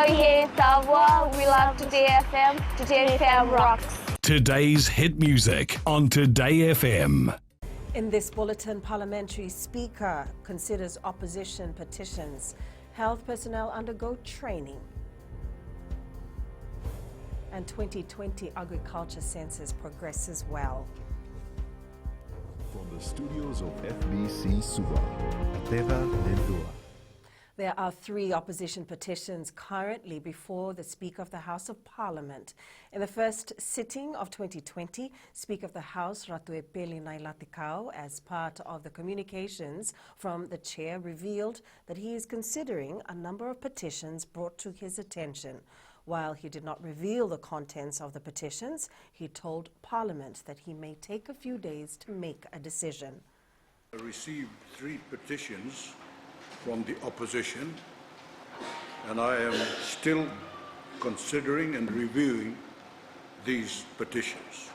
Soyez savoir, we love Today FM. Today FM rocks. Today's hit music on Today FM. In this bulletin, Parliamentary Speaker considers opposition petitions. Health personnel undergo training. And 2020 agriculture census progresses well. From the studios of FBC Suba, Teva Lendua. There are 3 opposition petitions currently before the Speaker of the House of Parliament. In the first sitting of 2020, Speaker of the House Ratuepeli Nailatikau, as part of the communications from the chair, revealed that he is considering a number of petitions brought to his attention. While he did not reveal the contents of the petitions, he told Parliament that he may take a few days to make a decision. I received 3 petitions from the opposition, and I am still considering and reviewing these petitions.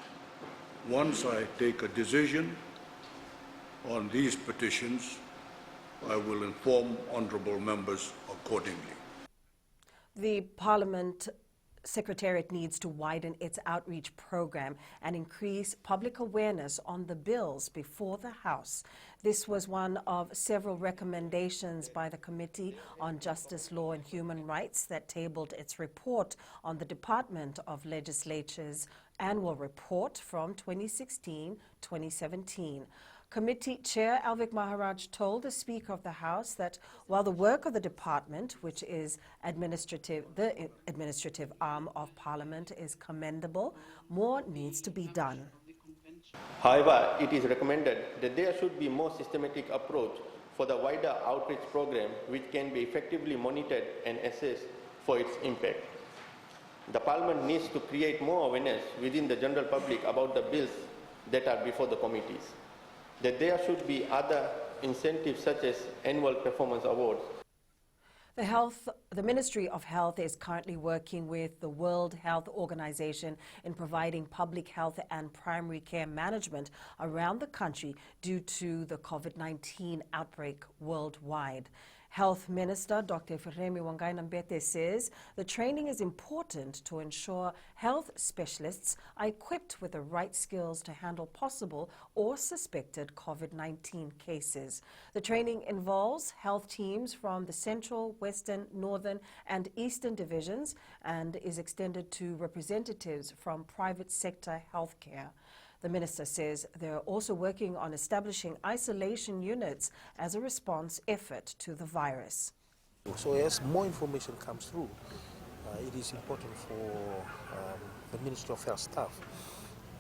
Once I take a decision on these petitions, I will inform honourable members accordingly. The Parliament Secretariat needs to widen its outreach program and increase public awareness on the bills before the House. This was one of several recommendations by the Committee on Justice, Law and Human Rights that tabled its report on the Department of Legislature's annual report from 2016-2017. Committee Chair Alvik Maharaj told the Speaker of the House that while the work of the department, which is the administrative arm of Parliament, is commendable, more needs to be done. However, it is recommended that there should be more systematic approach for the wider outreach program, which can be effectively monitored and assessed for its impact. The Parliament needs to create more awareness within the general public about the bills that are before the committees. That there should be other incentives such as annual performance awards. The Ministry of Health is currently working with the World Health Organization in providing public health and primary care management around the country due to the COVID-19 outbreak worldwide. Health Minister Dr. Feremi Wangai-Nambete says the training is important to ensure health specialists are equipped with the right skills to handle possible or suspected COVID-19 cases. The training involves health teams from the Central, Western, Northern and Eastern divisions and is extended to representatives from private sector healthcare. The minister says they're also working on establishing isolation units as a response effort to the virus. So as more information comes through, it is important for the Ministry of Health staff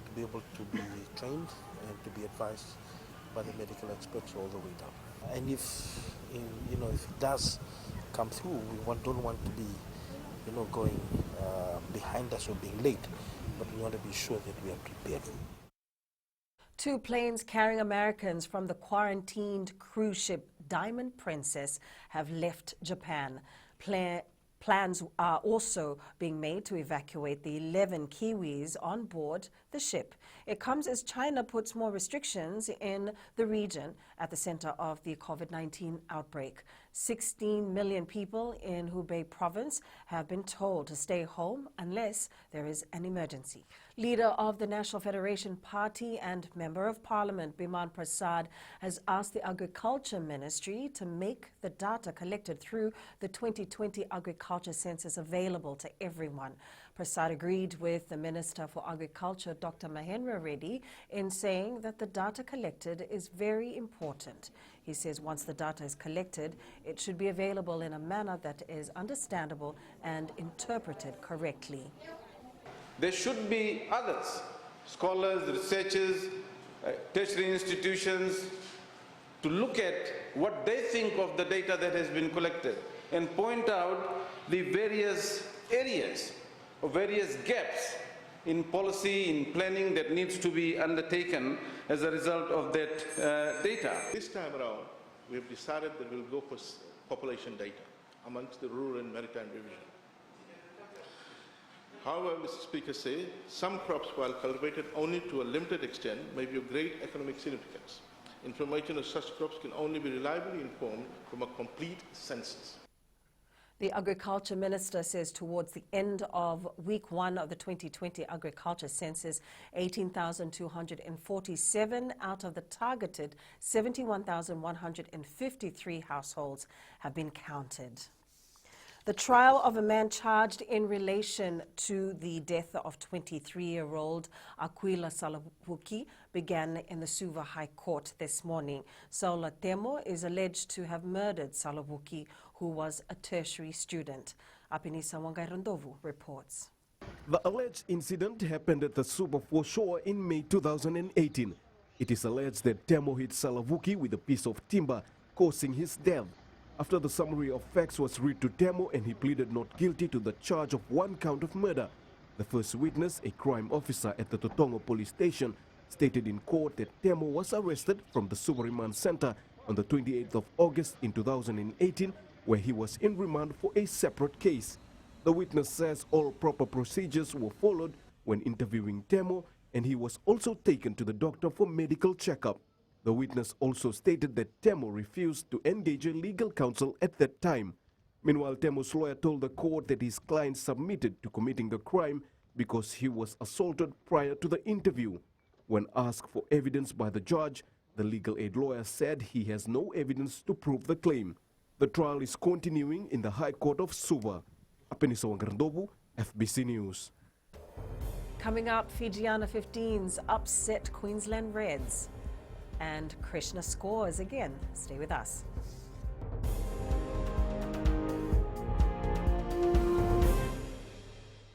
to be able to be trained and to be advised by the medical experts all the way down. And if it does come through, we don't want to be going behind us or being late, but we want to be sure that we are prepared. 2 planes carrying Americans from the quarantined cruise ship Diamond Princess have left Japan. Plans are also being made to evacuate the 11 Kiwis on board the ship. It comes as China puts more restrictions in the region at the center of the COVID-19 outbreak. 16 million people in Hubei province have been told to stay home unless there is an emergency. Leader of the National Federation Party and Member of Parliament Biman Prasad has asked the Agriculture Ministry to make the data collected through the 2020 agriculture census available to everyone. Prasad agreed with the Minister for Agriculture, Dr. Mahendra Reddy, in saying that the data collected is very important. He says once the data is collected, it should be available in a manner that is understandable and interpreted correctly. There should be others, scholars, researchers, tertiary institutions, to look at what they think of the data that has been collected and point out the various areas or various gaps in policy, in planning that needs to be undertaken as a result of that data. This time around, we have decided that we'll go for population data amongst the rural and maritime division. However, Mr. Speaker says, some crops, while cultivated only to a limited extent, may be of great economic significance. Information of such crops can only be reliably informed from a complete census. The Agriculture Minister says towards the end of week one of the 2020 agriculture census, 18,247 out of the targeted 71,153 households have been counted. The trial of a man charged in relation to the death of 23-year-old Aquila Salavuki began in the Suva High Court this morning. Saula Temo is alleged to have murdered Salavuki, who was a tertiary student. Apinisa Wangairandovu reports. The alleged incident happened at the Suva foreshore in May 2018. It is alleged that Temo hit Salavuki with a piece of timber, causing his death. After the summary of facts was read to Temo and he pleaded not guilty to the charge of one count of murder. The first witness, a crime officer at the Totongo police station, stated in court that Temo was arrested from the Suva Remand Center on the 28th of August in 2018, where he was in remand for a separate case. The witness says all proper procedures were followed when interviewing Temo, and he was also taken to the doctor for medical checkup. The witness also stated that Temo refused to engage a legal counsel at that time. Meanwhile, Temo's lawyer told the court that his client submitted to committing the crime because he was assaulted prior to the interview. When asked for evidence by the judge, the legal aid lawyer said he has no evidence to prove the claim. The trial is continuing in the High Court of Suva. Apeniso Wangrandobu, FBC News. Coming up, Fijiana 15s upset Queensland Reds. And Krishna scores again. Stay with us.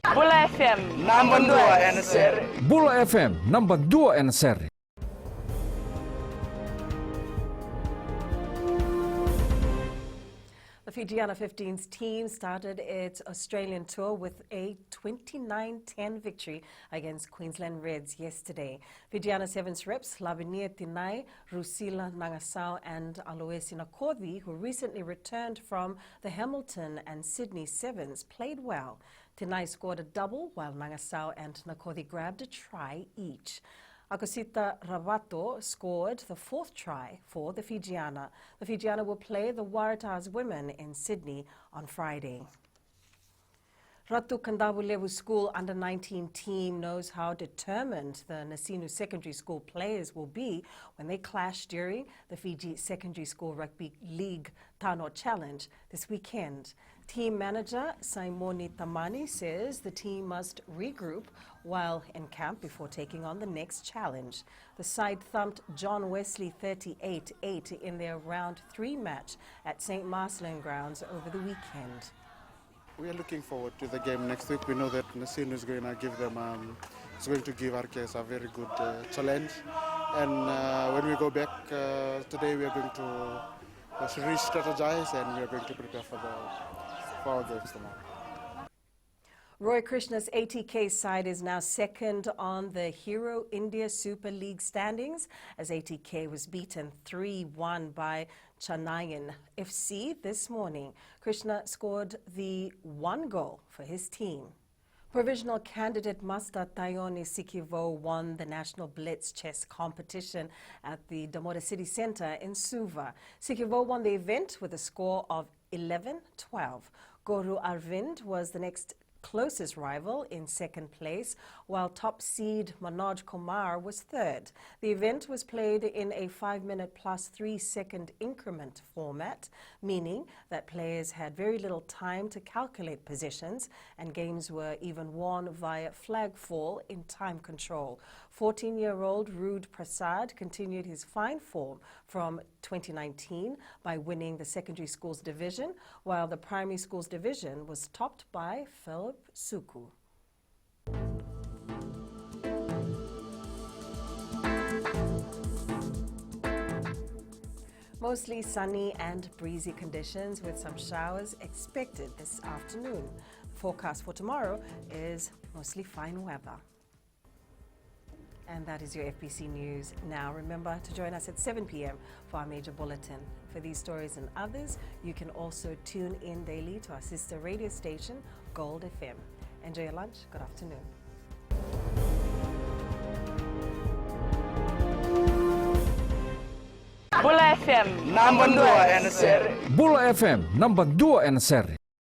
Bula FM, number 2 NSR. Bula FM, number 2 NSR. The Fijiana 15's team started its Australian tour with a 29-10 victory against Queensland Reds yesterday. Fijiana 7's reps Lavinia Tinai, Rusila Nangasau and Aloesi Nakodi, who recently returned from the Hamilton and Sydney Sevens, played well. Tinai scored a double while Nangasau and Nakodi grabbed a try each. Akosita Ravato scored the fourth try for the Fijiana. The Fijiana will play the Waratahs women in Sydney on Friday. Ratu Kandavulevu School Under-19 team knows how determined the Nasinu Secondary School players will be when they clash during the Fiji Secondary School Rugby League Tano Challenge this weekend. Team manager Saimoni Tamani says the team must regroup while in camp before taking on the next challenge. The side thumped John Wesley 38-8 in their round 3 match at St. Marcelin grounds over the weekend. We are looking forward to the game next week. We know that Nasinu is going to give them, it's going to give RKS a very good challenge. And when we go back today, we are going to re-strategize and we are going to prepare for our games tomorrow. Roy Krishna's ATK side is now second on the Hero India Super League standings as ATK was beaten 3-1 by Chennaiyin FC this morning. Krishna scored the 1 goal for his team. Provisional candidate Master Tayoni Sikivo won the National Blitz Chess competition at the Damota City Centre in Suva. Sikivo won the event with a score of 11-12. Guru Arvind was the next closest rival in second place, while top seed Manoj Kumar was third. The event was played in a 5-minute plus 3-second increment format, meaning that players had very little time to calculate positions, and games were even won via flag fall in time control. 14-year-old Ruud Prasad continued his fine form from 2019 by winning the secondary schools division, while the primary schools division was topped by Philip Suku. Mostly sunny and breezy conditions with some showers expected this afternoon. The forecast for tomorrow is mostly fine weather. And that is your FBC News. Now remember to join us at 7 p.m. for our major bulletin. For these stories and others, you can also tune in daily to our sister radio station, Gold FM. Enjoy your lunch. Good afternoon. Bula FM, number 2 NSR. Bula FM, number 2 NSR.